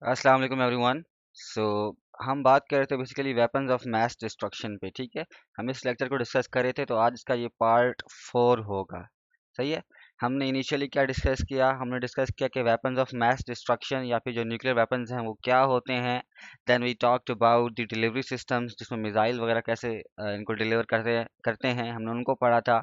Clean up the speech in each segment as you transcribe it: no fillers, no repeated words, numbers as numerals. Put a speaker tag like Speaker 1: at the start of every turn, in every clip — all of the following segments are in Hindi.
Speaker 1: अस्सलाम वालेकुम एवरीवन। सो हम बात कर रहे थे basically weapons of mass destruction पे। ठीक है, हम इस लेक्चर को डिस्कस कर रहे थे, तो आज इसका ये पार्ट 4 होगा। सही है। हमने इनिशियली क्या डिस्कस किया? हमने डिस्कस किया कि वेपन्स ऑफ मैस डिस्ट्रक्शन या फिर जो न्यूक्लियर वेपन्स हैं वो क्या होते हैं। Then we talked about the delivery systems, जिसमें मिसाइल वगैरह कैसे इनको डिलीवर करते हैं, हमने उनको पढ़ा था।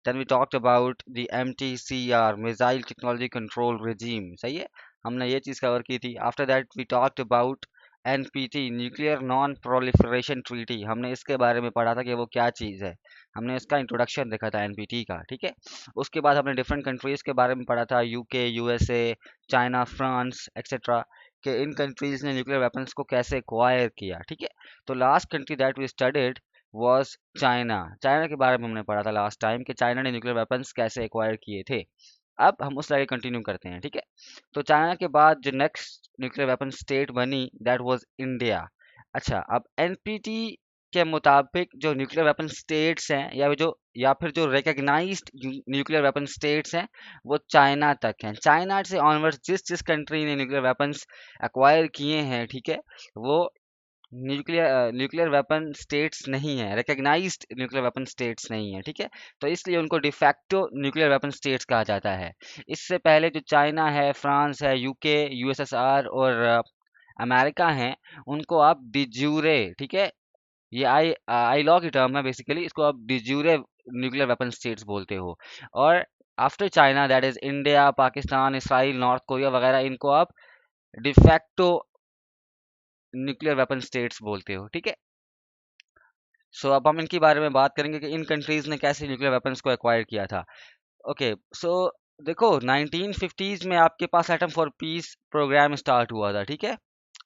Speaker 1: Then we talked about the MTCR, missile technology control regime. सही है, हमने ये चीज़ कवर की थी। After that we talked about NPT, nuclear non proliferation treaty. हमने इसके बारे में पढ़ा था कि वो क्या चीज़ है। हमने इसका इंट्रोडक्शन देखा था NPT का। ठीक है, उसके बाद हमने डिफरेंट कंट्रीज़ के बारे में पढ़ा था, UK, USA, China, France etcetera, कि इन कंट्रीज़ ने न्यूक्लियर वेपन्स को कैसे एक्वायर किया। ठीक है, तो last country that we studied was China. China के बारे में हमने पढ़ा था लास्ट टाइम कि चाइना ने न्यूक्लियर वेपन्स कैसे एक्वायर किए थे। अब हम उस आगे कंटिन्यू करते हैं। ठीक है, तो चाइना के बाद जो नेक्स्ट न्यूक्लियर वेपन स्टेट बनी दैट वाज इंडिया। अच्छा, अब एनपीटी के मुताबिक जो न्यूक्लियर वेपन स्टेट्स हैं या फिर जो रिकग्नाइज्ड न्यूक्लियर वेपन स्टेट्स हैं वो चाइना तक हैं। चाइना से ऑनवर्ड्स जिस जिस कंट्री ने न्यूक्लियर वेपन्स एक्वायर किए हैं, ठीक है, वो न्यूक्लियर वेपन स्टेट्स नहीं है, रिकग्नाइज्ड न्यूक्लियर वेपन स्टेट्स नहीं है। ठीक है, तो इसलिए उनको डिफैक्टो न्यूक्लियर वेपन स्टेट्स कहा जाता है। इससे पहले जो चाइना है, फ्रांस है, UK, USSR और अमेरिका हैं, उनको आप डिज्यूरे, ठीक है, ये आई लॉ की टर्म है बेसिकली, इसको आप डिज्यूरे न्यूक्लियर वेपन स्टेट्स बोलते हो। और after China that is India, Pakistan, Israel, north Korea वगैरह, इनको आप डिफैक्टो न्यूक्लियर वेपन स्टेट्स बोलते हो। ठीक है, सो अब हम इनके बारे में बात करेंगे कि इन कंट्रीज ने कैसे न्यूक्लियर वेपन्स को एक्वायर किया था। ओके, सो देखो 1950s में आपके पास atom for peace program start हुआ था। ठीक है,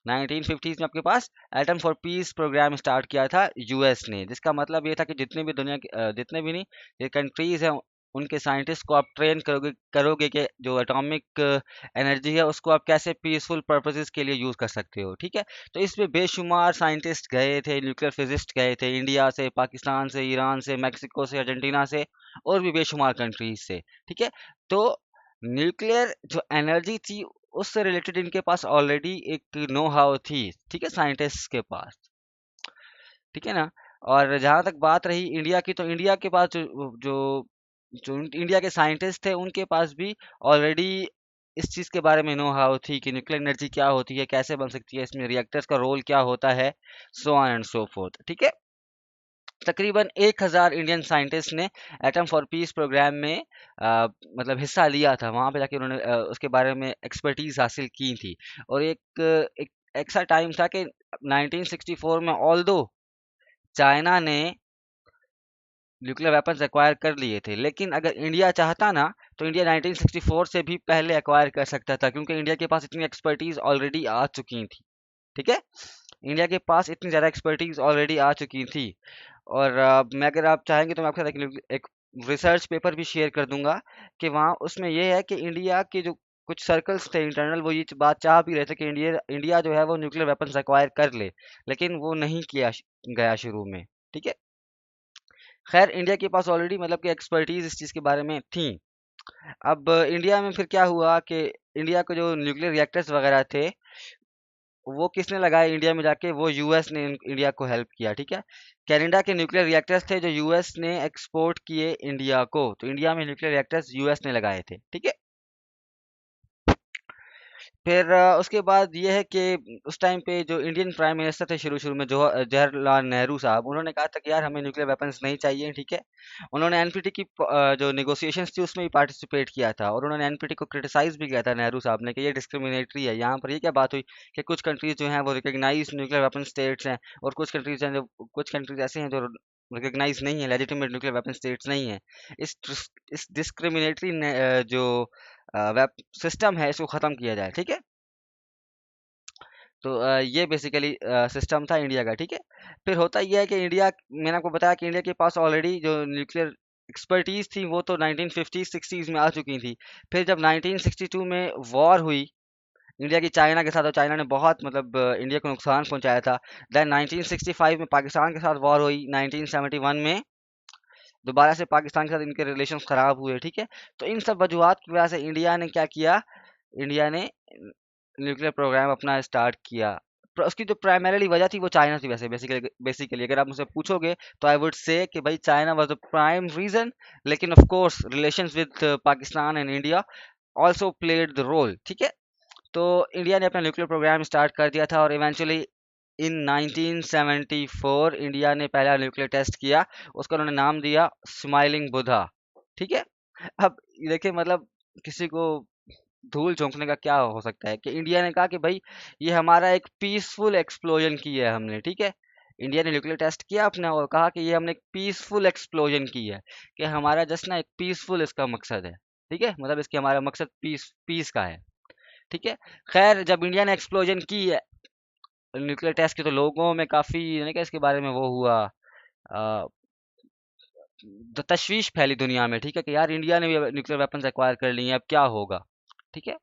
Speaker 1: 1950s में आपके पास atom for peace program start किया था US ने, जिसका मतलब ये था कि जितने भी दुनिया के जितने भी नहीं, ये कंट्रीज हैं, उनके साइंटिस्ट को आप ट्रेन करोगे करोगे कि जो एटॉमिक एनर्जी है उसको आप कैसे पीसफुल पर्पसेस के लिए यूज़ कर सकते हो। ठीक है, तो इसमें बेशुमार साइंटिस्ट गए थे, न्यूक्लियर फिजिस्ट गए थे, इंडिया से, पाकिस्तान से, ईरान से, मैक्सिको से, अर्जेंटीना से और भी बेशुमार कंट्रीज से। ठीक है, तो न्यूक्लियर जो एनर्जी थी उससे रिलेटेड इनके पास ऑलरेडी एक नो हाउ थी। ठीक है, साइंटिस्ट के पास। ठीक है ना। और जहाँ तक बात रही इंडिया की, तो इंडिया के पास जो जो इंडिया के साइंटिस्ट थे उनके पास भी ऑलरेडी इस चीज़ के बारे में नो हाउ थी कि न्यूक्लियर एनर्जी क्या होती है, कैसे बन सकती है, इसमें रिएक्टर्स का रोल क्या होता है, so on and so fourth. ठीक है, तकरीबन 1000 इंडियन साइंटिस्ट ने एटम फॉर पीस प्रोग्राम में मतलब हिस्सा लिया था। वहाँ पे जाके उन्होंने उसके बारे में एक्सपर्टीज हासिल की थी। और एक ऐसा टाइम था कि 1964 में ऑल्दो चाइना ने न्यूक्लियर वेपन्स एक्वायर कर लिए थे, लेकिन अगर इंडिया चाहता ना तो इंडिया 1964 से भी पहले एक्वायर कर सकता था, क्योंकि इंडिया के पास इतनी एक्सपर्टीज ऑलरेडी आ चुकी थी। ठीक है, इंडिया के पास इतनी ज़्यादा एक्सपर्टीज ऑलरेडी आ चुकी थी। और मैं अगर आप चाहेंगे तो मैं आपके साथ एक रिसर्च पेपर भी शेयर कर दूंगा कि वहाँ उसमें ये है कि इंडिया के जो कुछ सर्कल्स थे इंटरनल, वो ये बात चाह भी रहे थे कि इंडिया इंडिया जो है वो न्यूक्लियर वेपन्स एक्वायर कर ले, लेकिन वो नहीं किया गया शुरू में। ठीक है, खैर इंडिया के पास ऑलरेडी मतलब कि एक्सपर्टीज इस चीज़ के बारे में थी। अब इंडिया में फिर क्या हुआ कि इंडिया के जो न्यूक्लियर रिएक्टर्स वगैरह थे वो किसने लगाए इंडिया में जाके? वो US ने इंडिया को हेल्प किया। ठीक है, कनाडा के न्यूक्लियर रिएक्टर्स थे जो US ने एक्सपोर्ट किए इंडिया को, तो इंडिया में न्यूक्लियर रिएक्टर्स US ने लगाए थे। ठीक है, फिर उसके बाद ये है कि उस टाइम पे जो इंडियन प्राइम मिनिस्टर थे शुरू शुरू में, जो जवाहरलाल नेहरू साहब, उन्होंने कहा था कि यार हमें न्यूक्लियर वेपन्स नहीं चाहिए। ठीक है, उन्होंने NPT की जो नेगोशिएशंस थी उसमें भी पार्टिसिपेट किया था, और उन्होंने NPT को क्रिटिसाइज भी किया था नेहरू साहब ने कि ये डिस्क्रिमिनेटरी है। यहाँ पर ये क्या बात हुई कि कुछ कंट्रीज जो हैं वो रिकग्नाइज न्यूक्लियर वेपन स्टेट्स हैं, और कुछ कंट्रीज ऐसे हैं जो रिकग्नाइज नहीं है, लेजिटिमेट न्यूक्लियर वेपन स्टेट्स नहीं है। इस डिस्क्रिमिनेटरी जो वेब सिस्टम है इसको ख़त्म किया जाए। ठीक है, तो ये बेसिकली सिस्टम था इंडिया का। ठीक है, फिर होता यह है कि इंडिया, मैंने आपको बताया कि इंडिया के पास ऑलरेडी जो न्यूक्लियर एक्सपर्टीज थी वो तो 1950 60s में आ चुकी थी। फिर जब 1962 में वॉर हुई इंडिया की चाइना के साथ, और चाइना ने बहुत मतलब इंडिया को नुकसान पहुंचाया था। देन 1965 में पाकिस्तान के साथ वॉर हुई, 1971 में दोबारा से पाकिस्तान के साथ इनके रिलेशन ख़राब हुए। ठीक है, तो इन सब वजूहत की वजह से इंडिया ने क्या किया, इंडिया ने न्यूक्लियर प्रोग्राम अपना स्टार्ट किया, उसकी जो प्राइमरीली वजह थी वो चाइना थी। वैसे बेसिकली अगर आप मुझसे पूछोगे तो आई वुड से कि भाई China was the prime reason, लेकिन of course relations with Pakistan and India also played the role. ठीक है, तो इंडिया ने अपना न्यूक्लियर प्रोग्राम स्टार्ट कर दिया था और इवेंचुअली इन 1974 इंडिया ने पहला न्यूक्लियर टेस्ट किया। उसका उन्होंने नाम दिया स्माइलिंग बुधा। ठीक है, अब देखिए मतलब किसी को धूल झोंकने का क्या हो सकता है कि इंडिया ने कहा कि भाई ये हमारा एक पीसफुल एक्सप्लोजन की है हमने। ठीक है, इंडिया ने न्यूक्लियर टेस्ट किया अपने और कहा कि ये हमने एक पीसफुल एक्सप्लोजन की है, कि हमारा जस्ट ना एक पीसफुल इसका मकसद है। ठीक है, मतलब इसकी हमारा मकसद पीस पीस का है। ठीक है, खैर जब इंडिया ने एक्सप्लोजन की है न्यूक्लियर टेस्ट की तो लोगों में काफी यानी कि इसके बारे में वो हुआ, अ, तशवीश फैली दुनिया में। ठीक है, कि यार इंडिया ने भी न्यूक्लियर वेपन्स एक्वायर कर लिए हैं, अब क्या होगा। ठीक है,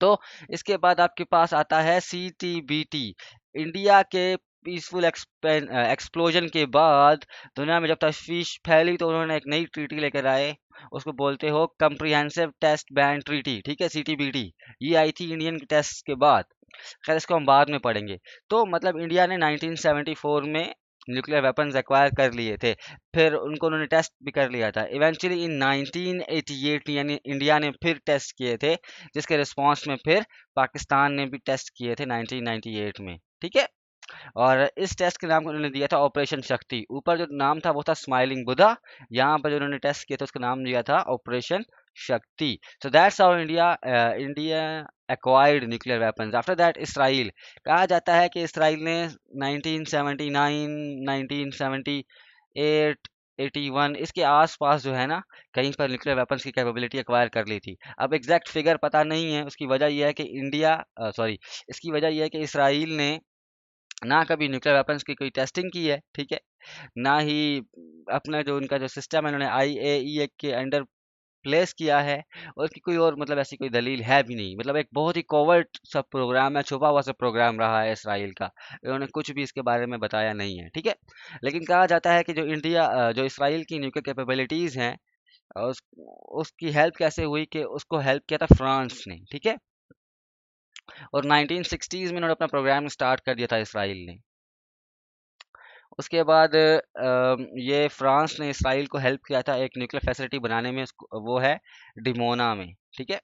Speaker 1: तो इसके बाद आपके पास आता है CTBT। इंडिया के पीसफुल एक्सप्लोजन के बाद दुनिया में जब तशवीश फैली तो उन्होंने एक नई ट्रीटी लेकर आए, उसको बोलते हो कंप्रिहेंसिव टेस्ट बैन ट्रीटी। ठीक है, CTBT ये आई थी इंडियन टेस्ट के बाद। खैर इसको हम बाद में पढ़ेंगे। तो मतलब इंडिया ने 1974 में न्यूक्लियर वेपन्स एक्वायर कर लिए थे, फिर उनको उन्होंने टेस्ट भी कर लिया था। इवेंचुअली इन 1988 यानी इंडिया ने फिर टेस्ट किए थे, जिसके रिस्पांस में फिर पाकिस्तान ने भी टेस्ट किए थे 1998 में। ठीक है, और इस टेस्ट के नाम को उन्होंने दिया था ऑपरेशन शक्ति। ऊपर जो नाम था वो था स्माइलिंग बुद्धा, यहाँ पर जो उन्होंने टेस्ट किया था उसका नाम दिया था ऑपरेशन शक्ति। So that's how India acquired nuclear weapons. After that Israel, कहा जाता है कि इसराइल ने 1979 1978 81 इसके आसपास जो है ना कहीं पर न्यूक्लियर वेपन्स की कैपेबिलिटी एक्वायर कर ली थी। अब एग्जैक्ट फिगर पता नहीं है, उसकी वजह यह है कि इसकी वजह यह है कि इसराइल ने ना कभी न्यूक्लियर वेपन्स की कोई टेस्टिंग की है। ठीक है, ना ही अपना जो उनका जो सिस्टम है उन्होंने IAEA के अंडर प्लेस किया है, और उसकी कोई और मतलब ऐसी कोई दलील है भी नहीं। मतलब एक बहुत ही कोवर्ट सब प्रोग्राम है, छुपा हुआ सब प्रोग्राम रहा है इसराइल का, इन्होंने कुछ भी इसके बारे में बताया नहीं है। ठीक है, लेकिन कहा जाता है कि जो इसराइल की न्यूक्लियर कैपेबिलिटीज हैं, उसकी हेल्प कैसे हुई कि उसको हेल्प किया था फ्रांस ने। ठीक है, और 1960s में उन्होंने अपना प्रोग्राम स्टार्ट कर दिया था इसराइल ने। उसके बाद ये फ्रांस ने इसराइल को हेल्प किया था एक न्यूक्लियर फैसिलिटी बनाने में, वो है डिमोना में। ठीक है,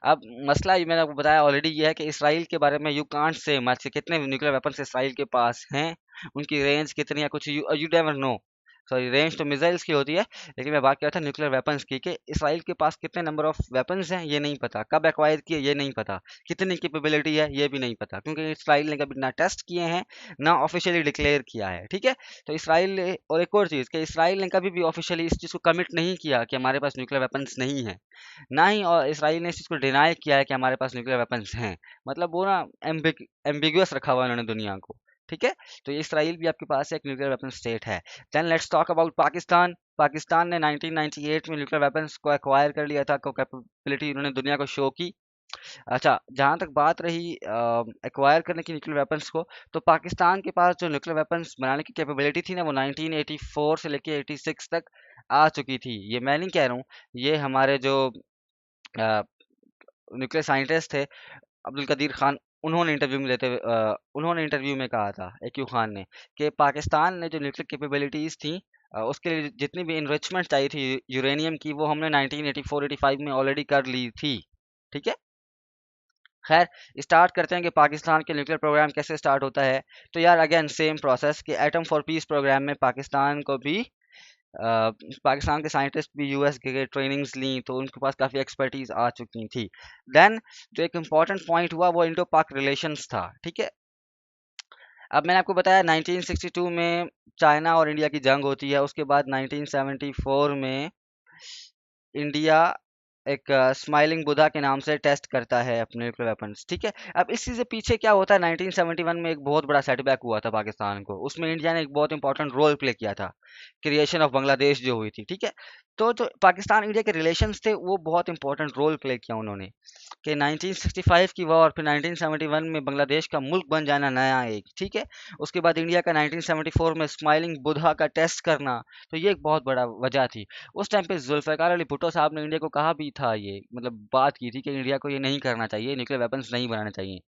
Speaker 1: अब मसला ये मैंने आपको बताया ऑलरेडी ये है कि इसराइल के बारे में यू कांट से मच, कितने न्यूक्लियर वेपन्स इसराइल के पास हैं, उनकी रेंज कितनी है, कुछ you never know. Sorry, range तो मिसाइल्स की होती है, लेकिन मैं बात कर रहा था न्यूक्लियर वेपन्स की, कि इसराइल के पास कितने नंबर ऑफ वेपन्स हैं ये नहीं पता, कब एक्वायर किए ये नहीं पता, कितनी कैपेबिलिटी है ये भी नहीं पता, क्योंकि इसराइल ने कभी ना टेस्ट किए हैं ना ऑफिशियली डिक्लेयर किया है। ठीक है, तो इसराइल और एक और चीज़ कि इसराइल ने कभी भी ऑफिशियली इस चीज़ को कमिट नहीं किया कि हमारे पास न्यूक्लियर वेपन्स नहीं है, ना ही और इसराइल ने इस चीज़ को डिनाई किया है कि हमारे पास न्यूक्लियर वेपन्स हैं। मतलब वो ना एम्बिगुअस रखा हुआ है उन्होंने दुनिया को। ठीक है, तो ये इसराइल भी आपके पास एक न्यूक्लियर वेपन स्टेट है। Then let's talk about Pakistan. Pakistan ने 1998 में न्यूक्लियर वेपन्स को एक्वायर कर लिया था, को कैपेबिलिटी उन्होंने दुनिया को शो की। अच्छा, जहाँ तक बात रही एक्वायर करने की न्यूक्लियर वेपन्स को, तो पाकिस्तान के पास जो न्यूक्लियर वेपन्स बनाने की कैपेबिलिटी थी ना वो 1984 से लेके 86 तक आ चुकी थी। ये मैं नहीं कह रहा हूँ, ये हमारे जो न्यूक्लियर साइंटिस्ट थे अब्दुल कदीर खान, उन्होंने इंटरव्यू में कहा था AQ खान ने कि पाकिस्तान ने जो न्यूक्लियर कैपेबिलिटीज़ थी उसके लिए जितनी भी इन्रिचमेंट चाहिए थी यूरेनियम की, वो हमने 1984-85 में ऑलरेडी कर ली थी। ठीक है, खैर स्टार्ट करते हैं कि पाकिस्तान के न्यूक्लियर प्रोग्राम कैसे स्टार्ट होता है। तो यार अगेन सेम प्रोसेस कि एटम फॉर पीस प्रोग्राम में पाकिस्तान को भी पाकिस्तान के साइंटिस्ट भी US के ट्रेनिंग्स ली, तो उनके पास काफ़ी एक्सपर्टीज आ चुकी थी। देन जो एक इम्पॉर्टेंट पॉइंट हुआ वो इंडो पाक रिलेशंस था। ठीक है, अब मैंने आपको बताया 1962 में चाइना और इंडिया की जंग होती है, उसके बाद 1974 में इंडिया एक स्माइलिंग बुद्धा के नाम से टेस्ट करता है अपने न्यूक्लियर वेपन्स। ठीक है, अब इस चीज़ से पीछे क्या होता है, 1971 में एक बहुत बड़ा सेटबैक हुआ था पाकिस्तान को, उसमें इंडिया ने एक बहुत इंपॉर्टेंट रोल प्ले किया था, क्रिएशन ऑफ बांग्लादेश जो हुई थी। ठीक है, तो जो पाकिस्तान इंडिया के रिलेशंस थे वो बहुत इंपॉर्टेंट रोल प्ले किया उन्होंने, कि 1965 की वॉर, फिर 1971 में बांग्लादेश का मुल्क बन जाना नया एक, ठीक है। उसके बाद इंडिया का 1974 में स्माइलिंग बुद्धा का टेस्ट करना, तो ये एक बहुत बड़ा वजह थी। उस टाइम पे जुल्फ़िकार अली भुट्टो साहब ने इंडिया को कहा भी था, ये मतलब बात की थी कि इंडिया को ये नहीं करना चाहिए, न्यूक्लियर वेपन्स नहीं बनाने चाहिए।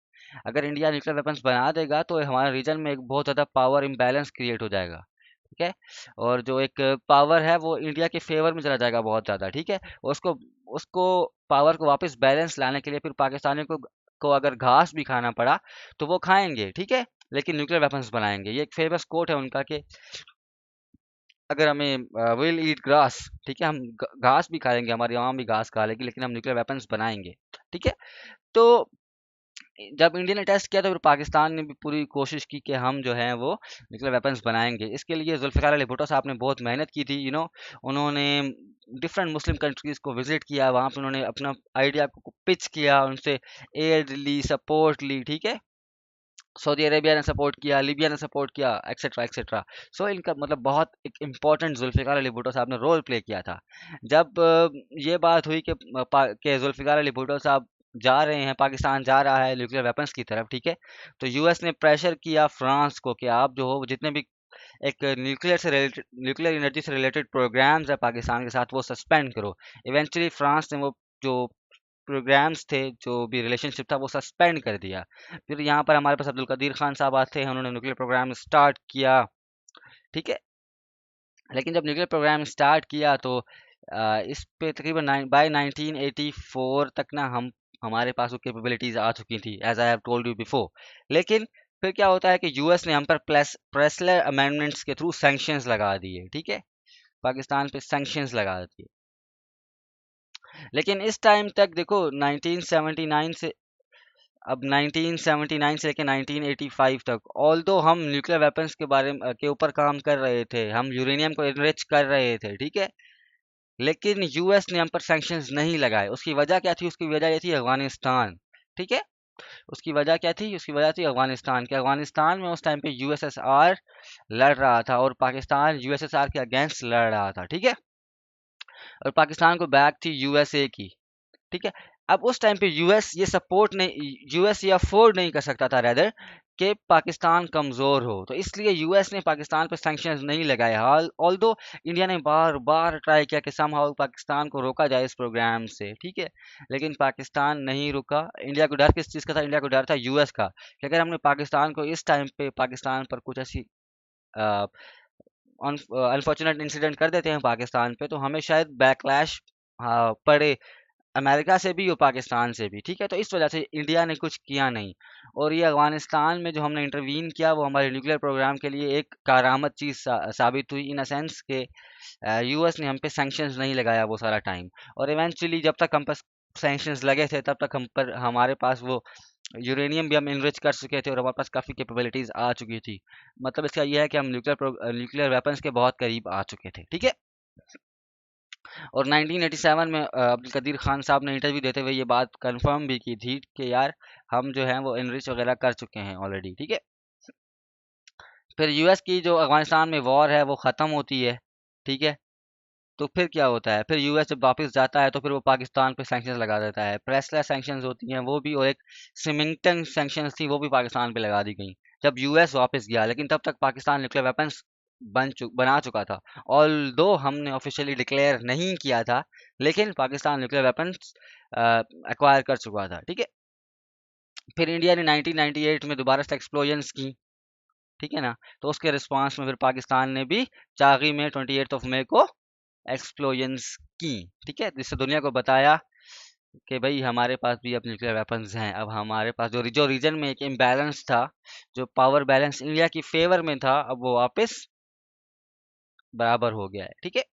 Speaker 1: अगर इंडिया न्यूक्लियर वेपन्स बना देगा तो हमारे रीजन में एक बहुत ज़्यादा पावर इम्बैलेंस क्रिएट हो जाएगा, ठीक है। और जो एक पावर है वो इंडिया के फेवर में चला जाएगा बहुत ज़्यादा, ठीक है। उसको उसको पावर को वापस बैलेंस लाने के लिए फिर पाकिस्तानियों को अगर घास भी खाना पड़ा तो वो खाएंगे, ठीक है, लेकिन न्यूक्लियर वेपन्स बनाएंगे। ये एक फेमस कोट है उनका कि अगर हमें विल ईट ग्रास, ठीक है, हम घास भी खा लेंगे, हमारी आवाम भी घास खा लेगी, लेकिन हम न्यूक्लियर वेपन्स बनाएंगे, ठीक है। तो जब इंडिया ने टेस्ट किया तो फिर पाकिस्तान ने भी पूरी कोशिश की कि हम जो है वो न्यूक्लियर वेपन्स बनाएंगे। इसके लिए जुल्फ़िकार अली भुट्टो साहब ने बहुत मेहनत की थी, उन्होंने डिफरेंट मुस्लिम कंट्रीज़ को विज़िट किया, वहाँ पे उन्होंने अपना आइडिया को पिच किया, उनसे एड ली, सपोर्ट ली, ठीक है। सऊदी अरेबिया ने सपोर्ट किया, लीबिया ने सपोर्ट किया, एक्सेट्रा एक्सेट्रा। सो इनका मतलब बहुत एक इम्पॉर्टेंट जुल्फ़िकार अली भुट्टो साहब ने रोल प्ले किया था। जब ये बात हुई कि जुल्फ़िकार अली भुट्टो साहब जा रहे हैं, पाकिस्तान जा रहा है न्यूक्लियर वेपन्स की तरफ, ठीक है, तो यूएस ने प्रेशर किया फ्रांस को कि आप जो हो जितने भी एक न्यूक्लियर एनर्जी से रिलेटेड प्रोग्राम्स है पाकिस्तान के साथ वो सस्पेंड करो। इवेंचुअली फ्रांस ने वो जो प्रोग्राम्स थे, जो भी रिलेशनशिप था वो सस्पेंड कर दिया। फिर यहाँ पर हमारे पास अब्दुल कदीर खान साहब आते हैं, उन्होंने न्यूक्लियर प्रोग्राम स्टार्ट किया, ठीक है। लेकिन जब न्यूक्लियर प्रोग्राम स्टार्ट किया तो इस पे तकरीबन बाय 1984 तक ना हम हमारे पास वो कैपेबिलिटीज आ चुकी थी, as I have told you before. लेकिन फिर क्या होता है कि यूएस ने हम पर प्रेसलर अमेंडमेंट्स के थ्रू सैंक्शंस लगा दिए, ठीक है, पाकिस्तान पे सैंक्शंस लगा दिए। लेकिन इस टाइम तक देखो 1979 से अब 1979 से लेकर 1985 तक ऑल्दो हम न्यूक्लियर वेपन्स के के ऊपर काम कर रहे थे, हम यूरेनियम को एनरिच कर रहे थे, ठीक है, लेकिन यूएस ने हम पर सैंक्शंस नहीं लगाए। उसकी वजह क्या थी? उसकी वजह ये थी अफगानिस्तान, ठीक है। उसकी वजह क्या थी? उसकी वजह थी अफगानिस्तान, कि अफगानिस्तान में उस टाइम पे यूएसएसआर लड़ रहा था और पाकिस्तान यूएसएसआर के अगेंस्ट लड़ रहा था, ठीक है। और पाकिस्तान को बैक थी यूएसए की, ठीक है। अब उस टाइम पे यूएस ये अफोर्ड नहीं कर सकता था रेदर कि पाकिस्तान कमज़ोर हो, तो इसलिए यूएस ने पाकिस्तान पर सैंक्शंस नहीं लगाए। हाल ऑल्दो इंडिया ने बार बार ट्राई किया कि समहाउ पाकिस्तान को रोका जाए इस प्रोग्राम से, ठीक है, लेकिन पाकिस्तान नहीं रुका। इंडिया को डर किस चीज़ का था? इंडिया को डर था यूएस का, कि अगर हमने पाकिस्तान को इस टाइम पे पाकिस्तान पर कुछ ऐसी अनफॉर्चुनेट इंसिडेंट कर देते हैं पाकिस्तान पे, तो हमें शायद बैकलैश पड़े अमेरिका से भी और पाकिस्तान से भी, ठीक है। तो इस वजह से इंडिया ने कुछ किया नहीं। और ये अफगानिस्तान में जो हमने इंटरवीन किया वो हमारे न्यूक्लियर प्रोग्राम के लिए एक कारआमद चीज़ साबित हुई, इन अ सेंस के यूएस ने हम पे सैंक्शंस नहीं लगाया वो सारा टाइम। और इवेंचुअली जब तक हम पर सैंक्शंस लगे थे तब तक हम पर हमारे पास वो यूरेनियम भी हम इनरिच कर चुके थे और हमारे पास काफ़ी कैपेबिलिटीज़ आ चुकी थी। मतलब इसका यह है कि हम न्यूक्लियर वेपन्स के बहुत करीब आ चुके थे, ठीक है। और 1987 में अब्दुल कदीर खान साहब ने इंटरव्यू देते हुए ये बात कंफर्म भी की थी कि यार हम जो है वो इनरिच वगैरह कर चुके हैं ऑलरेडी, ठीक है। फिर यूएस की जो अफगानिस्तान में वॉर है वो ख़त्म होती है, ठीक है। तो फिर क्या होता है? फिर यूएस जब वापस जाता है तो फिर वो पाकिस्तान पे सैंक्शंस लगा देता है। प्रेसलेस सैंक्शंस होती हैं वो भी, और एक सिमिंगटन सैंक्शंस थी वो भी पाकिस्तान पे लगा दी गई जब यूएस वापस गया। लेकिन तब तक पाकिस्तान न्यूक्लियर वेपन्स बना चुका था। ऑल्दो हमने ऑफिशियली डिक्लेयर नहीं किया था, लेकिन पाकिस्तान न्यूक्लियर वेपन्स एक्वायर कर चुका था, ठीक है। फिर इंडिया ने 1998 में दोबारा से एक्सप्लोजन्स की, ठीक है ना। तो उसके रिस्पांस में फिर पाकिस्तान ने भी चागी में 28 मई को एक्सप्लोजन्स की, ठीक है, जिससे दुनिया को बताया कि भाई हमारे पास भी अब न्यूक्लियर वेपन्स हैं। अब हमारे पास जो रीजन में एक इम्बैलेंस था, जो पावर बैलेंस इंडिया की फेवर में था, अब वो वापस बराबर हो गया है, ठीक है।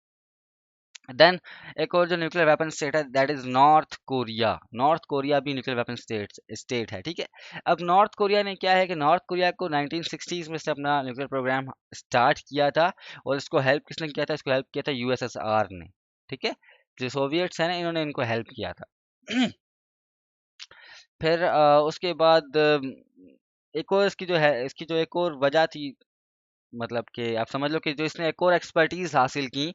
Speaker 1: देन एक और जो न्यूक्लियर वेपन स्टेट है that is north Korea. North Korea भी न्यूक्लियर वेपन स्टेट है, ठीक है। अब नॉर्थ कोरिया ने क्या है कि नॉर्थ कोरिया को 1960s में से अपना न्यूक्लियर प्रोग्राम स्टार्ट किया था, और इसको हेल्प किसने किया था? इसको हेल्प किया था यूएसएसआर ने, ठीक है। जो सोवियट्स हैं ना, इन्होंने इनको हेल्प किया था। फिर उसके बाद एक और इसकी जो है, इसकी जो एक और वजह थी मतलब कि आप समझ लो कि जो इसने एक और एक्सपर्टीज हासिल की,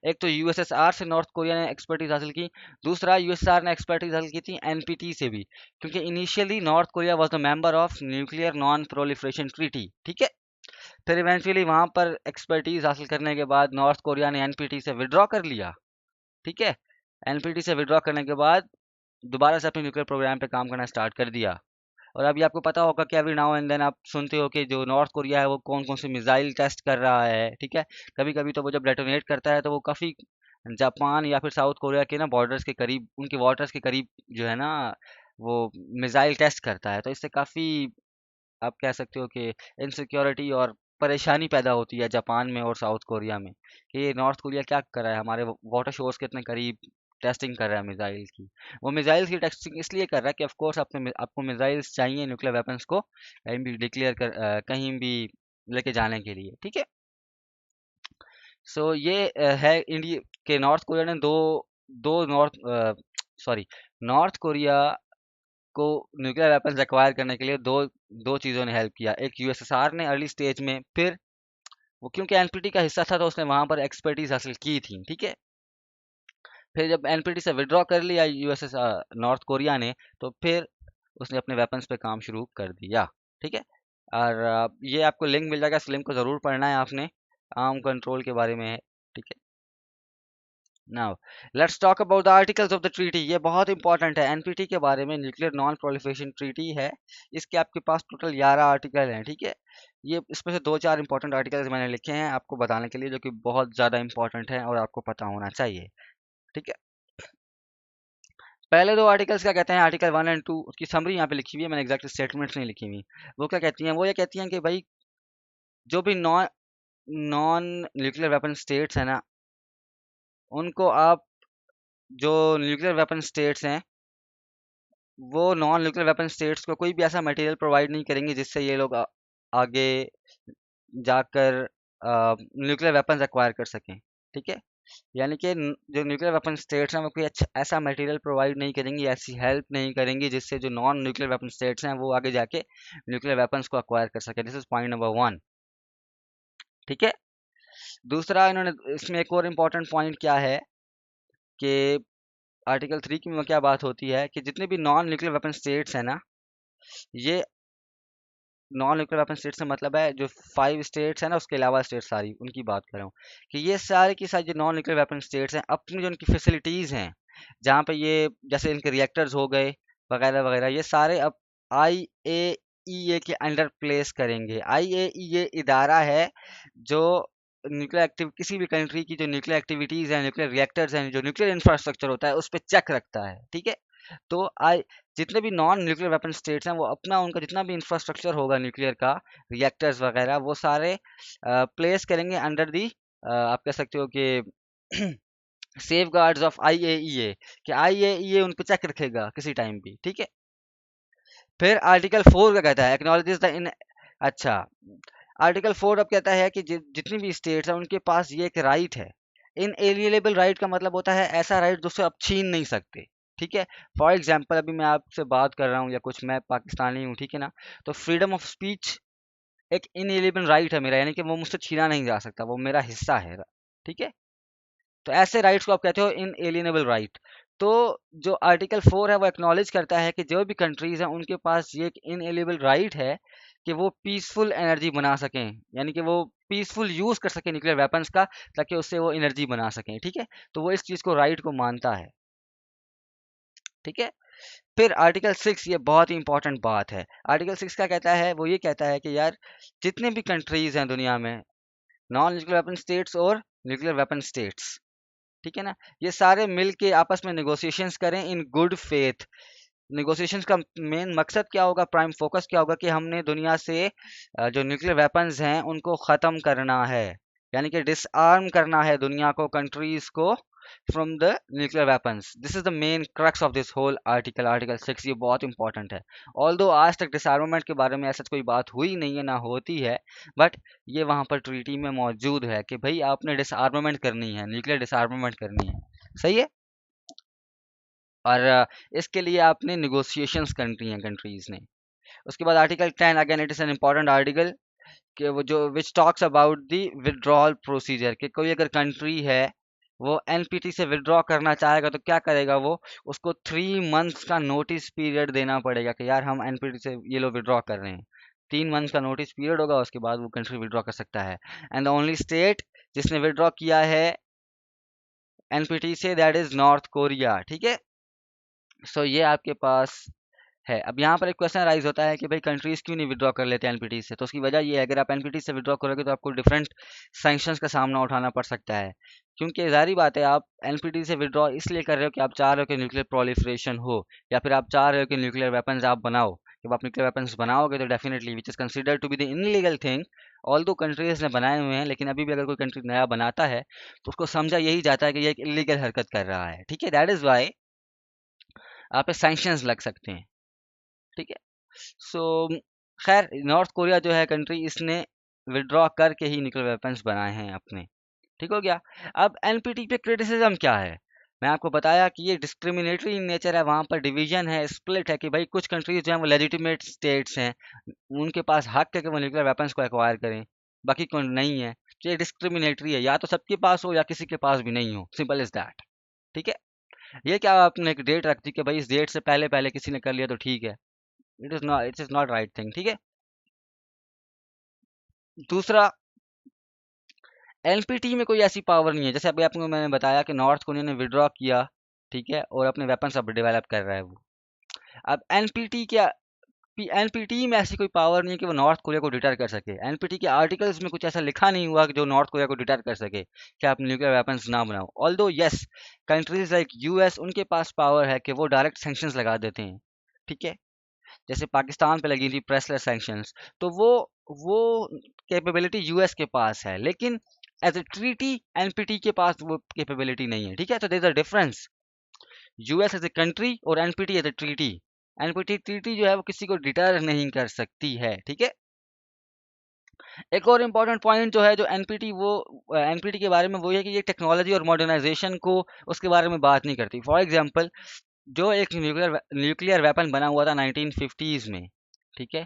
Speaker 1: एक तो यूएसएसआर से नॉर्थ कोरिया ने एक्सपर्टीज हासिल की, दूसरा यूएसएसआर ने एक्सपर्टीज हासिल की थी एनपीटी से भी, क्योंकि initially north Korea was the member of nuclear non proliferation treaty, ठीक है। फिर इवेंचुअली वहां पर एक्सपर्टीज हासिल करने के बाद नॉर्थ कोरिया ने एनपीटी से विड्रॉ कर लिया, ठीक है। एनपीटी से विड्रॉ करने के बाद दोबारा से अपने न्यूक्लियर प्रोग्राम पे काम करना स्टार्ट कर दिया। और अभी आपको पता होगा कि एवरी नाउ एंड देन आप सुनते हो कि जो नॉर्थ कोरिया है वो कौन कौन से मिसाइल टेस्ट कर रहा है, ठीक है। कभी कभी तो वो जब डेटोनेट करता है तो वो काफ़ी जापान या फिर साउथ कोरिया के ना बॉर्डर्स के करीब, उनके वाटर्स के करीब जो है ना, वो मिसाइल टेस्ट करता है। तो इससे काफ़ी आप कह सकते हो कि इनसिक्योरिटी और परेशानी पैदा होती है जापान में और साउथ कोरिया में, कि ये नॉर्थ कोरिया क्या कर रहा है हमारे वाटर शोर्स के इतने करीब, टेस्टिंग कर रहा है मिसाइल की। वो मिसाइल की टेस्टिंग इसलिए कर रहा है कि ऑफ कोर्स आपको मिसाइल्स चाहिए न्यूक्लियर वेपन्स को कहीं भी कहीं भी लेके जाने के लिए, ठीक है। सो ये है इंडिया के नॉर्थ कोरिया ने दो दो नॉर्थ सॉरी नॉर्थ कोरिया को न्यूक्लियर वेपन्स एक्वायर करने के लिए दो दो चीज़ों ने हेल्प किया। एक यूएसएसआर ने अर्ली स्टेज में, फिर वो क्योंकि एनपीटी का हिस्सा था तो उसने वहां पर एक्सपर्टीज हासिल की थी, ठीक है। फिर जब एनपीटी से विड्रॉ कर लिया यूएसएसआर नॉर्थ कोरिया ने, तो फिर उसने अपने वेपन्स पे काम शुरू कर दिया, ठीक है। और ये आपको लिंक मिल जाएगा, इस लिंक को ज़रूर पढ़ना है आपने, आर्म कंट्रोल के बारे में है, ठीक है। Now let's talk about the articles of the treaty. ये बहुत इंपॉर्टेंट है एनपीटी के बारे में, न्यूक्लियर नॉन प्रोलिफरेशन ट्रीटी है। इसके आपके पास टोटल 11 आर्टिकल हैं, ठीक है। ये इसमें से दो चार इंपॉर्टेंट आर्टिकल्स मैंने लिखे हैं आपको बताने के लिए, जो कि बहुत ज़्यादा इंपॉर्टेंट है और आपको पता होना चाहिए, ठीक है। पहले दो आर्टिकल्स क्या कहते हैं, आर्टिकल 1 और 2, उसकी समरी यहाँ पे लिखी हुई है, मैंने एग्जैक्ट स्टेटमेंट्स नहीं लिखी हुई। वो क्या कहती हैं, वो ये कहती हैं कि भाई जो भी non non nuclear weapon states हैं ना, उनको आप, जो न्यूक्लियर वेपन स्टेट्स हैं वो नॉन न्यूक्लियर वेपन स्टेट्स को कोई भी ऐसा मटेरियल प्रोवाइड नहीं करेंगे जिससे ये लोग आगे जाकर न्यूक्लियर वेपन्स एक्वायर कर सकें, ठीक है। यानी कि जो न्यूक्लियर वेपन स्टेट्स हैं वो कोई अच्छा ऐसा मटेरियल प्रोवाइड नहीं करेंगी, ऐसी हेल्प नहीं करेंगी जिससे जो नॉन न्यूक्लियर वेपन स्टेट्स हैं वो आगे जाके न्यूक्लियर वेपन्स को एक्वायर कर सके। दिस इज पॉइंट नंबर 1, ठीक है। दूसरा इन्होंने इसमें एक और इम्पोर्टेंट पॉइंट क्या है कि आर्टिकल 3 की में क्या बात होती है कि जितने भी नॉन न्यूक्लियर वेपन स्टेट्स हैं ना, ये नॉन न्यूक्लियर वेपन स्टेट से मतलब है जो 5 स्टेट्स हैं ना, उसके अलावा स्टेट सारी उनकी बात कर रहा हूँ, कि ये सारे की सारी जो नॉन न्यूक्लियर वेपन स्टेट्स हैं अपनी जो उनकी फैसिलिटीज़ हैं, जहाँ पे ये जैसे इनके रिएक्टर्स हो गए वगैरह वगैरह, ये सारे अब आई ए ई ए के अंडर प्लेस करेंगे। आई ए ई ए इदारा है जो न्यूक्लियर एक्टिव किसी भी कंट्री की जो न्यूक्लियर एक्टिविटीज़ हैं, न्यूक्लियर रिएक्टर्स हैं, जो न्यूक्लियर इंफ्रास्ट्रक्चर होता है उस पर चेक रखता है, ठीक है। तो आई जितने भी नॉन न्यूक्लियर वेपन स्टेट्स हैं वो अपना उनका जितना भी इंफ्रास्ट्रक्चर होगा न्यूक्लियर का, रिएक्टर्स वगैरह, वो सारे प्लेस करेंगे अंडर दी, आप कह सकते हो कि सेफ गार्ड्स ऑफ IAEA, कि IAEA उन पर चेक रखेगा किसी टाइम भी, ठीक है। फिर आर्टिकल 4 का कहता है एक्नॉलेजेस द इन, अच्छा, आर्टिकल 4 अब कहता है कि जितनी भी स्टेट्स हैं उनके पास ये एक राइट है। इनएलिएनेबल राइट का मतलब होता है ऐसा राइट जिससे आप छीन नहीं सकते, ठीक है। फॉर एग्जाम्पल अभी मैं आपसे बात कर रहा हूँ या कुछ, मैं पाकिस्तानी हूँ, ठीक है ना, तो फ्रीडम ऑफ स्पीच एक इनएलिएनेबल राइट है मेरा, यानी कि वो मुझसे छीना नहीं जा सकता, वो मेरा हिस्सा है, ठीक है। तो ऐसे राइट्स को आप कहते हो इनएलिएनेबल राइट। तो जो आर्टिकल 4 है वो एक्नॉलेज करता है कि जो भी कंट्रीज हैं उनके पास ये एक इनएलिएनेबल राइट है कि वो पीसफुल एनर्जी बना सकें, यानी कि वो पीसफुल यूज कर सकें न्यूक्लियर वेपन्स का, ताकि उससे वो एनर्जी बना सकें, ठीक है। तो वो इस चीज को राइट को मानता है, ठीक है। फिर आर्टिकल 6, ये बहुत ही इंपॉर्टेंट बात है। आर्टिकल 6 क्या कहता है, वो ये कहता है कि यार जितने भी कंट्रीज हैं दुनिया में, नॉन न्यूक्लियर वेपन स्टेट्स और न्यूक्लियर वेपन स्टेट्स, ठीक है ना, ये सारे मिल के आपस में नेगोशिएशंस करें इन गुड फेथ। नेगोशिएशंस का मेन मकसद क्या होगा, प्राइम फोकस क्या होगा, कि हमने दुनिया से जो न्यूक्लियर वेपन्स हैं उनको ख़त्म करना है, यानी कि डिसआर्म करना है दुनिया को, कंट्रीज को, from the nuclear weapons. This is the main crux of this whole article, article 6, ये बहुत इंपॉर्टेंट है। ऑल्दो आज तक डिसआर्मामेंट के बारे में ऐसा कोई बात हुई नहीं है, ना होती है, बट ये वहाँ पर ट्रीटी में मौजूद है कि भाई आपने डिसआर्मामेंट करनी है, न्यूक्लियर डिसआर्मामेंट करनी है, सही है। और इसके लिए आपने निगोशिएशंस करनी है कंट्रीज ने। उसके बाद article 10, again it is an important article, कि वो जो which talks about the withdrawal procedure, कि कोई अगर कंट्री है वो एनपीटी से विड्रॉ करना चाहेगा तो क्या करेगा वो, उसको 3 मंथ्स का नोटिस पीरियड देना पड़ेगा कि यार हम एनपीटी से ये लोग विड्रॉ कर रहे हैं। 3 मंथ्स का नोटिस पीरियड होगा, उसके बाद वो कंट्री विड्रॉ कर सकता है। एंड द ओनली स्टेट जिसने विड्रॉ किया है एनपीटी से, दैट इज नॉर्थ कोरिया। ठीक है, सो ये आपके पास है। अब यहाँ पर एक क्वेश्चन राइज होता है कि भाई कंट्रीज क्यों नहीं विड्रॉ कर लेते एनपीटी से, तो उसकी वजह ये है अगर आप एनपीटी से विड्रॉ करोगे तो आपको डिफरेंट सैंक्शंस का सामना उठाना पड़ सकता है। क्योंकि जाहिर बात है आप एनपीटी से विड्रॉ इसलिए कर रहे हो कि आप चाह रहे हो कि न्यूक्लियर प्रोलिफरेशन हो, या फिर आप चाह रहे हो कि न्यूक्लियर वेपन्स आप बनाओ। जब आप न्यूक्लियर वेपन्स बनाओगे तो definitely which is considered to be the illegal thing, although countries ने बनाए हुए हैं, लेकिन अभी भी अगर कोई कंट्री नया बनाता है तो उसको समझा यही जाता है कि ये एक इलीगल हरकत कर रहा है। ठीक है, दैट इज़ वाई आप पे सैंक्शंस लग सकते हैं। ठीक है, सो खैर नॉर्थ कोरिया जो है कंट्री, इसने विड्रॉ करके ही न्यूक्लियर वेपन्स बनाए हैं अपने। ठीक हो गया। अब एनपीटी पे क्रिटिसिज्म क्या है, मैं आपको बताया कि ये डिस्क्रिमिनेटरी इन नेचर है, वहाँ पर डिवीजन है, स्प्लिट है कि भाई कुछ कंट्रीज जो हैं वो लेजिटिमेट स्टेट्स हैं, उनके पास हक है कि वो न्यूक्लियर वेपन्स को एक्वायर करें, बाकी कोई नहीं है। तो ये डिस्क्रिमिनेटरी है, या तो सबके पास हो या किसी के पास भी नहीं हो, सिंपल इज दैट। ठीक है, ये क्या आपने एक डेट रख दी कि भाई इस डेट से पहले पहले किसी ने कर लिया तो ठीक है, it is not right thing. ठीक है, दूसरा, एनपीटी में कोई ऐसी पावर नहीं है, जैसे अभी आपको मैंने बताया कि नॉर्थ कोरिया ने विड्रॉ किया, ठीक है, और अपने वेपन्स अब डेवलप कर रहा है वो। अब एनपीटी क्या, एनपीटी में ऐसी कोई पावर नहीं है कि वो नॉर्थ कोरिया को डिटर कर सके। एनपीटी के आर्टिकल्स में कुछ ऐसा लिखा नहीं हुआ कि जो नॉर्थ कोरिया को डिटर कर सके कि आप न्यूक्लियर वेपन्स ना बनाओ। Although yes, countries like US, उनके पास पावर है कि वो डायरेक्ट सैंक्शंस लगा देते हैं। ठीक है, जैसे पाकिस्तान पे लगी थी प्रेसलेस सैंक्शंस, तो वो कैपेबिलिटी यूएस के पास है, लेकिन एज ए ट्रीटी एनपीटी के पास वो कैपेबिलिटी नहीं है। ठीक है, तो there is a difference, US as a country और NPT as a treaty. NPT treaty जो है वो किसी को डिटर नहीं कर सकती है। ठीक है, एक और इम्पॉर्टेंट पॉइंट जो है जो एनपीटी, वो एनपीटी के बारे में वो ये है कि ये टेक्नोलॉजी और मॉडर्नाइजेशन को उसके बारे में बात नहीं करती। फॉर एग्जांपल, जो एक न्यूक्लियर वेपन बना हुआ था 1950s में, ठीक है,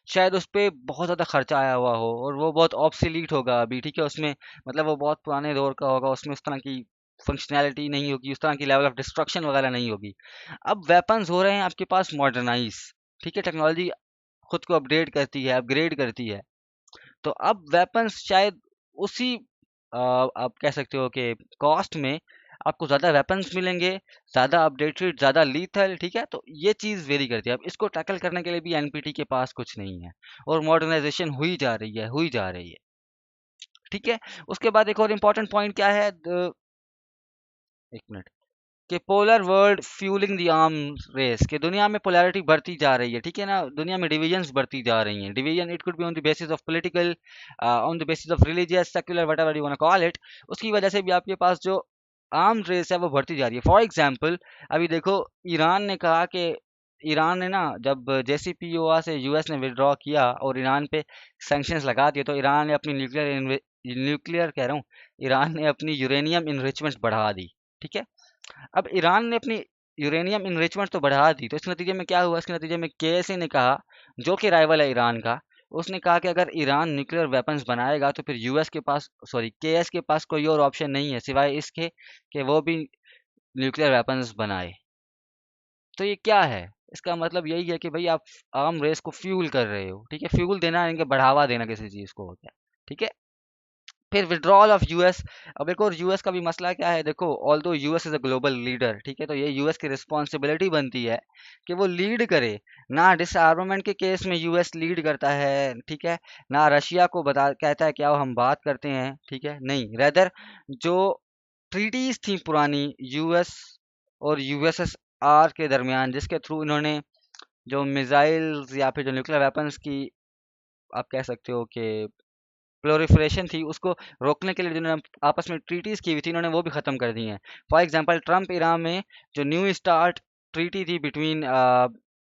Speaker 1: शायद उस पे बहुत ज़्यादा खर्चा आया हुआ हो और वो बहुत ऑब्सोलीट होगा अभी। ठीक है, उसमें मतलब वो बहुत पुराने दौर का होगा, उसमें उस तरह की फंक्शनैलिटी नहीं होगी, उस तरह की लेवल ऑफ डिस्ट्रक्शन वगैरह नहीं होगी। अब वेपन्स हो रहे हैं आपके पास मॉडर्नाइज, ठीक है, टेक्नोलॉजी खुद को अपडेट करती है, अपग्रेड करती है, तो अब वेपन्स शायद उसी आप कह सकते हो कि कॉस्ट में आपको ज़्यादा वेपन्स मिलेंगे, ज़्यादा अपडेटेड, ज़्यादा लीथल। ठीक है, तो ये चीज़ वेरी करती है। अब इसको टैकल करने के लिए भी एनपीटी के पास कुछ नहीं है, और मॉडर्नाइजेशन हुई जा रही है, हुई जा रही है। ठीक है, उसके बाद एक और इम्पॉर्टेंट पॉइंट क्या है, एक मिनट, कि polar world fuelling the arms race, कि दुनिया में पोलैरिटी बढ़ती जा रही है। ठीक है ना, दुनिया में डिविजन्स बढ़ती जा रही हैं। Division it could be on the basis of political, on the basis of religious, secular, whatever you want to call it. उसकी वजह से भी आपके पास जो आर्म रेस है वो बढ़ती जा रही है। फॉर एग्जाम्पल, अभी देखो, ईरान ने कहा कि, ईरान ने ना जब जेसीपीओआ से यूएस ने विड्रॉ किया और ईरान पे सैंक्शंस लगा दिए, तो ईरान ने अपनी न्यूक्लियर कह रहा हूँ, ईरान ने अपनी यूरेनियम इनरिचमेंट बढ़ा दी। ठीक है, अब ईरान ने अपनी यूरेनियम इनरिचमेंट तो बढ़ा दी, तो इस नतीजे में क्या हुआ, इसके नतीजे में केएसए ने कहा, जो कि राइवल है ईरान का, उसने कहा कि अगर ईरान न्यूक्लियर वेपन्स बनाएगा तो फिर यूएस के पास, सॉरी, केएस के पास कोई और ऑप्शन नहीं है सिवाय इसके कि वो भी न्यूक्लियर वेपन्स बनाए। तो ये क्या है, इसका मतलब यही है कि भाई आप आर्म रेस को फ्यूल कर रहे हो। ठीक है, फ्यूल देना इनके बढ़ावा देना किसी चीज़ को होता है। ठीक है, फिर विड्रॉल ऑफ यूएस। अब एक और यूएस का भी मसला क्या है, देखो, although US is a global leader, ठीक है, तो ये यूएस की रिस्पॉन्सिबिलिटी बनती है कि वो लीड करे ना। डिसआर्मामेंट के केस में यूएस लीड करता है, ठीक है, ना रशिया को बता कहता है कि आओ हम बात करते हैं। ठीक है, नहीं, रेदर जो ट्रीटीज थी पुरानी यूएस और यूएसएसआर के दरमियान, जिसके थ्रू इन्होंने जो मिसाइल्स या फिर जो न्यूक्लियर वेपन्स की, आप कह सकते हो कि प्लोरिफरेशन थी, उसको रोकने के लिए जिन्होंने आपस में ट्रीटीज की हुई थी, इन्होंने वो भी ख़त्म कर दी हैं। फॉर एग्जांपल, ट्रम्प इरा में जो न्यू स्टार्ट ट्रीटी थी between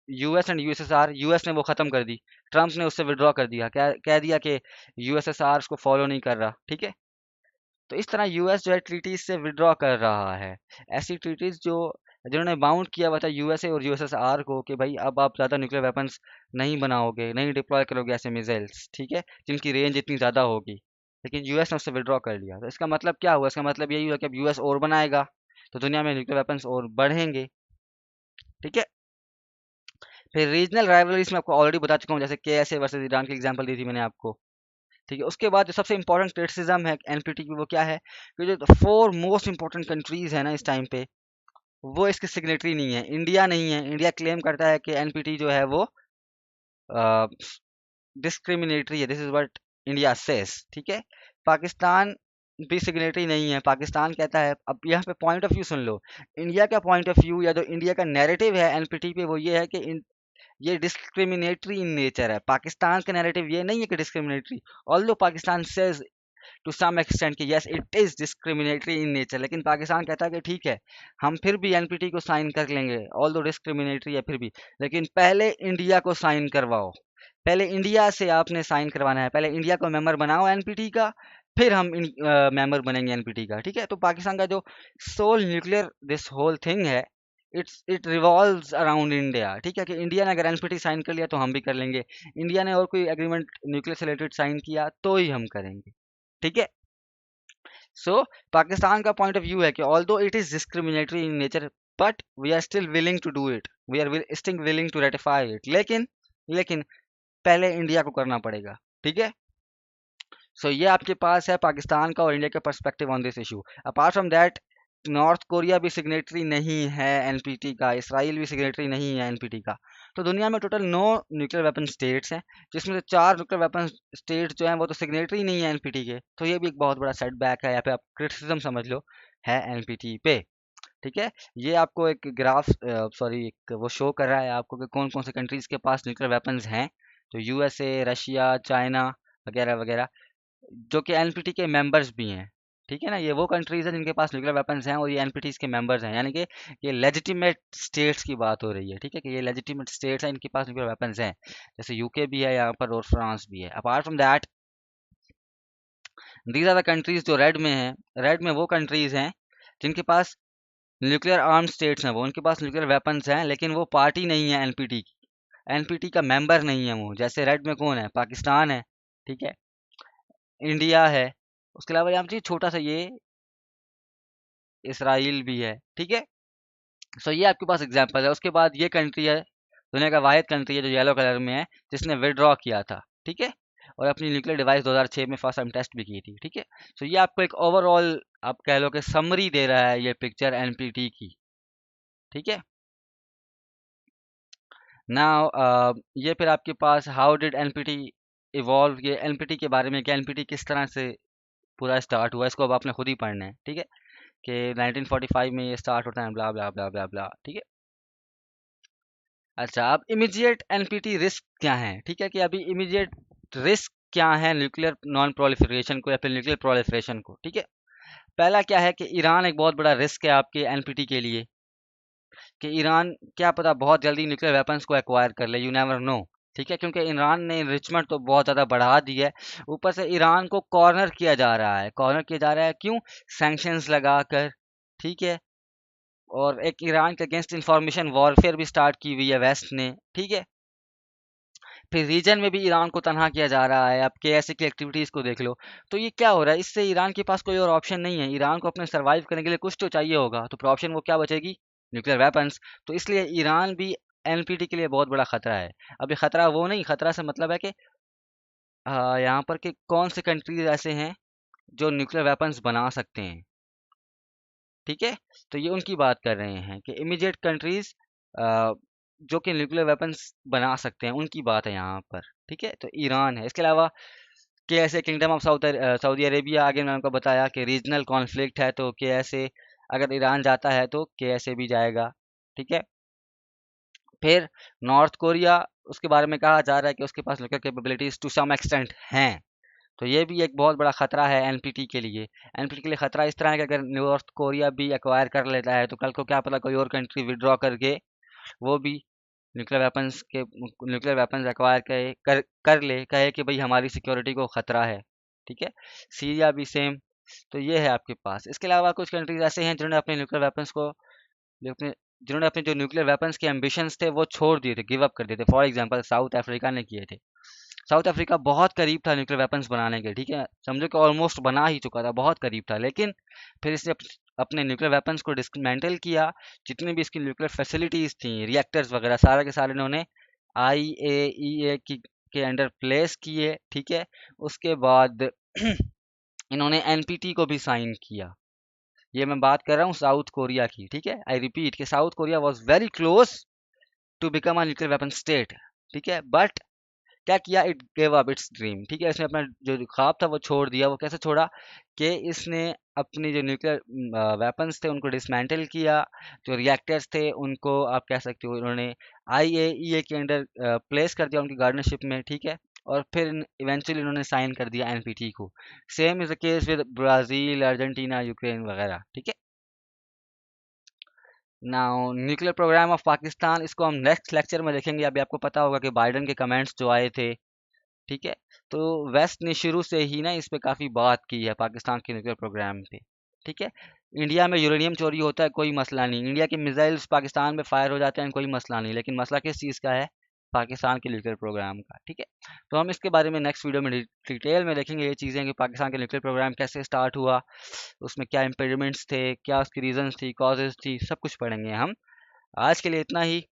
Speaker 1: US and USSR, US ने वो ख़त्म कर दी, ट्रम्प ने उससे विड्रॉ कर दिया, कह दिया कि यूएसएसआर उसको फॉलो नहीं कर रहा। ठीक है, तो इस तरह यूएस जो है ट्रीटीज से विड्रॉ कर रहा है। ऐसी ट्रीटीज जो जिन्होंने बाउंड किया हुआ था यूएसए और यूएसएसआर को कि भाई अब आप ज़्यादा न्यूक्लियर वेपन्स नहीं बनाओगे, नहीं डिप्लॉय करोगे ऐसे मिसाइल्स, ठीक है, जिनकी रेंज इतनी ज़्यादा होगी। लेकिन यूएस ने उससे विड्रॉ कर लिया। तो इसका मतलब क्या हुआ? इसका मतलब यही हुआ कि अब यूएस और बनाएगा तो दुनिया में न्यूक्लियर वेपन्स और बढ़ेंगे, ठीक है। फिर रीजनल राइवलरीज में आपको ऑलरेडी बता चुका हूँ, जैसे केएसए वर्सेस ईरान की एग्जांपल दी थी मैंने आपको, ठीक है। उसके बाद जो सबसे इंपॉर्टेंट क्रिटिसिज्म है एनपीटी की वो क्या है कि जो 4 मोस्ट इंपॉर्टेंट कंट्रीज है ना इस टाइम पे, वो इसके सिग्नेटरी नहीं है। इंडिया नहीं है। इंडिया क्लेम करता है कि एनपीटी जो है वो डिस्क्रिमिनेटरी है, this is what India says, ठीक है। पाकिस्तान भी सिग्नेटरी नहीं है। पाकिस्तान कहता है, अब यहाँ पे point of view soon low, India का पॉइंट ऑफ व्यू या जो इंडिया का नैरेटिव है एनपीटी पे वो ये है कि ये डिस्क्रिमिनेटरी इन नेचर है। पाकिस्तान का नैरेटिव ये नहीं है कि discriminatory, although Pakistan says to some extent कि yes it is discriminatory in nature, लेकिन पाकिस्तान कहता है कि ठीक है हम फिर भी एनपीटी को साइन कर लेंगे ऑल्दो डिस्क्रिमिनेटरी है फिर भी, लेकिन पहले इंडिया को साइन करवाओ। पहले इंडिया से आपने साइन करवाना है, पहले इंडिया को मेंबर बनाओ एनपीटी का, फिर हम मेंबर बनेंगे एनपीटी का, ठीक है। तो पाकिस्तान का जो sole nuclear this whole thing है, इट रिवॉल्व्स अराउंड इंडिया, ठीक है, कि इंडिया ने अगर एनपीटी साइन कर लिया तो हम भी कर लेंगे, इंडिया ने और कोई एग्रीमेंट न्यूक्लियर से रिलेटेड साइन किया तो ही हम करेंगे, ठीक है। सो पाकिस्तान का पॉइंट ऑफ व्यू है कि although it is discriminatory in nature but we are still willing to do it, we are still willing to ratify it, लेकिन पहले इंडिया को करना पड़ेगा, ठीक है। सो ये आपके पास है पाकिस्तान का और इंडिया का perspective on this issue. Apart from that, north Korea भी सिग्नेटरी नहीं है एनपीटी का, इसराइल भी सिग्नेटरी नहीं है एनपीटी का। तो दुनिया में टोटल 9 न्यूक्लियर वेपन स्टेट्स हैं, जिसमें से 4 न्यूक्लियर वेपन स्टेट्स जो हैं वो तो सिग्नेटरी नहीं है एनपीटी के। तो ये भी एक बहुत बड़ा सेटबैक है, या फिर आप क्रिटिसिज्म समझ लो, है एनपीटी पे, ठीक है। ये आपको एक ग्राफ, सॉरी एक वो शो कर रहा है आपको कि कौन कौन से कंट्रीज के पास न्यूक्लियर वेपन्स हैं। तो यूएसए, रशिया, चाइना वगैरह वगैरह, जो कि एनपीटी के मेंबर्स भी हैं, ठीक है ना। ये वो कंट्रीज हैं जिनके पास न्यूक्लियर वेपन्स हैं और ये एनपीटी के मेंबर्स हैं, यानी कि ये लेजिटिमेट स्टेट्स की बात हो रही है, ठीक है, कि ये लेजिटिमेट स्टेट्स हैं, इनके पास न्यूक्लियर वेपन्स हैं। जैसे यूके भी है यहाँ पर और फ्रांस भी है। Apart from that, these are the countries जो रेड में हैं। रेड में वो कंट्रीज हैं जिनके पास न्यूक्लियर आर्म स्टेट्स हैं, वो उनके पास न्यूक्लियर वेपन्स हैं, लेकिन वो पार्टी नहीं है एनपीटी की, एनपीटी का मेंबर नहीं है वो। जैसे रेड में कौन है? पाकिस्तान है, ठीक है, इंडिया है, उसके अलावा यहाँ पे छोटा सा ये इसराइल भी है, ठीक है। सो ये आपके पास एग्जांपल है। उसके बाद ये कंट्री है, दुनिया का वाहिद कंट्री है जो येलो कलर में है, जिसने विड्रॉ किया था, ठीक है, और अपनी न्यूक्लियर डिवाइस 2006 में फर्स्ट टाइम टेस्ट भी की थी, ठीक है। सो ये आपको एक ओवरऑल आप कह लो कि समरी दे रहा है ये पिक्चर एनपीटी की, ठीक है। नाउ ये फिर आपके पास हाउ डिड एनपीटी इवॉल्व, ये एनपीटी के बारे में कि एनपीटी किस तरह से पूरा स्टार्ट हुआ, इसको अब आपने खुद ही पढ़ना है, ठीक है, कि 1945 में ये स्टार्ट होता है, ब्ला ब्ला ब्ला ब्ला ब्ला, ठीक है। अच्छा, अब इमीडिएट एनपीटी रिस्क क्या है, ठीक है, कि अभी इमीडिएट रिस्क क्या है न्यूक्लियर नॉन प्रोलिफरेशन को या फिर न्यूक्लियर प्रोलिफरेशन को, ठीक है। पहला क्या है कि ईरान एक बहुत बड़ा रिस्क है आपके एनपीटी के लिए, कि ईरान क्या पता बहुत जल्दी न्यूक्लियर वेपन्स को एक्वायर कर ले, यू नेवर नो, ठीक है, क्योंकि ईरान ने इनरिचमेंट तो बहुत ज़्यादा बढ़ा दी है। ऊपर से ईरान को कॉर्नर किया जा रहा है, कॉर्नर किया जा रहा है क्यों? सैंक्शंस लगाकर, ठीक है, और एक ईरान के अगेंस्ट इंफॉर्मेशन वॉरफेयर भी स्टार्ट की हुई है वेस्ट ने, ठीक है। फिर रीजन में भी ईरान को तनहा किया जा रहा है, आप केएसए की एक्टिविटीज़ को देख लो। तो ये क्या हो रहा है, इससे ईरान के पास कोई और ऑप्शन नहीं है, ईरान को अपने सर्वाइव करने के लिए कुछ तो चाहिए होगा, तो फिर ऑप्शन वो क्या बचेगी? Nuclear weapons. तो इसलिए ईरान भी एनपीटी के लिए बहुत बड़ा खतरा है। अब ये खतरा वो नहीं, खतरा से मतलब है कि यहाँ पर कि कौन से कंट्रीज ऐसे हैं जो न्यूक्लियर वेपन्स बना सकते हैं, ठीक है। तो ये उनकी बात कर रहे हैं कि इमीडिएट कंट्रीज जो कि न्यूक्लियर वेपन्स बना सकते हैं, उनकी बात है यहाँ पर, ठीक है। तो ईरान है, इसके अलावा कैसे किंगडम ऑफ सऊदी अरेबिया, आगे मैंने आपको बताया कि रीजनल कॉन्फ्लिक्ट है, तो कैसे अगर ईरान जाता है तो कैसे भी जाएगा, ठीक है। फिर नॉर्थ कोरिया, उसके बारे में कहा जा रहा है कि उसके पास nuclear capabilities to some extent हैं। तो ये भी एक बहुत बड़ा खतरा है एनपीटी के लिए। एनपीटी के लिए खतरा इस तरह है कि अगर नॉर्थ कोरिया भी एक्वायर कर लेता है तो कल को क्या पता कोई और कंट्री विड्रॉ करके वो भी न्यूक्लियर वेपन्स एक्वायर कर ले, कहे कि भाई हमारी सिक्योरिटी को खतरा है, ठीक है। सीरिया भी सेम। तो ये है आपके पास। इसके अलावा कुछ कंट्रीज ऐसे हैं जिन्होंने अपने न्यूक्लियर वेपन्स को अपने जिन्होंने अपने जो न्यूक्लियर वेपन्स के एम्बिशंस थे वो छोड़ दिए थे, गिव अप कर दिए थे। फॉर एग्जांपल साउथ अफ्रीका ने किए थे। साउथ अफ्रीका बहुत करीब था न्यूक्लियर वेपन्स बनाने के, ठीक है, समझो कि ऑलमोस्ट बना ही चुका था, बहुत करीब था, लेकिन फिर इसने अपने न्यूक्लियर वेपन्स को डिसमेंटल किया। जितनी भी इसकी न्यूक्लियर फैसिलिटीज थी, रिएक्टर्स वगैरह, सारा के सारे इन्होंने IAEA के अंडर प्लेस किए, ठीक है। उसके बाद इन्होंने NPT को भी साइन किया। ये मैं बात कर रहा हूँ साउथ कोरिया की, ठीक है। आई रिपीट कि South Korea was very close to become a nuclear weapon state, ठीक है, बट क्या किया, it gave up its dream, ठीक है। इसने अपना जो ख्वाब था वो छोड़ दिया। वो कैसे छोड़ा कि इसने अपने जो न्यूक्लियर वेपन्स थे उनको डिसमेंटल किया। जो रिएक्टर्स थे उनको आप कह सकते हो इन्होंने IAEA के अंडर प्लेस कर दिया उनकी गार्डनरशिप में, ठीक है। और फिर इवेंचुअली इन्होंने साइन कर दिया NPT को। Same is the case with Brazil, Argentina, Ukraine वगैरह, ठीक है। Now nuclear program of Pakistan, इसको हम नेक्स्ट लेक्चर में देखेंगे। अभी आपको पता होगा कि बाइडन के कमेंट्स जो आए थे, ठीक है, तो वेस्ट ने शुरू से ही ना इस पे काफ़ी बात की है, पाकिस्तान के न्यूक्लियर प्रोग्राम पे, ठीक है। इंडिया में यूरेनियम चोरी होता है, कोई मसला नहीं, इंडिया के मिसाइल्स पाकिस्तान में फायर हो जाते हैं, कोई मसला नहीं, लेकिन मसला किस चीज़ का है, पाकिस्तान के न्यूक्लियर प्रोग्राम का, ठीक है। तो हम इसके बारे में नेक्स्ट वीडियो में डिटेल में देखेंगे ये चीज़ें कि पाकिस्तान के न्यूक्लियर प्रोग्राम कैसे स्टार्ट हुआ, उसमें क्या इम्पेडिमेंट्स थे, क्या उसकी रीजंस थी, कॉजेज थी, सब कुछ पढ़ेंगे हम। आज के लिए इतना ही।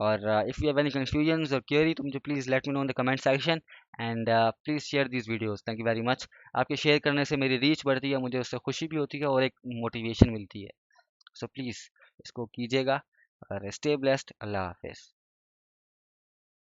Speaker 1: Or if you have any confusions or query तो मुझे please let me know in the comment section and please share these videos. Thank you very much. आपके शेयर करने से मेरी रीच बढ़ती है, मुझे उससे खुशी भी होती है और एक मोटिवेशन मिलती है। So please इसको कीजिएगा और stay blessed. अल्लाह हाफिज़।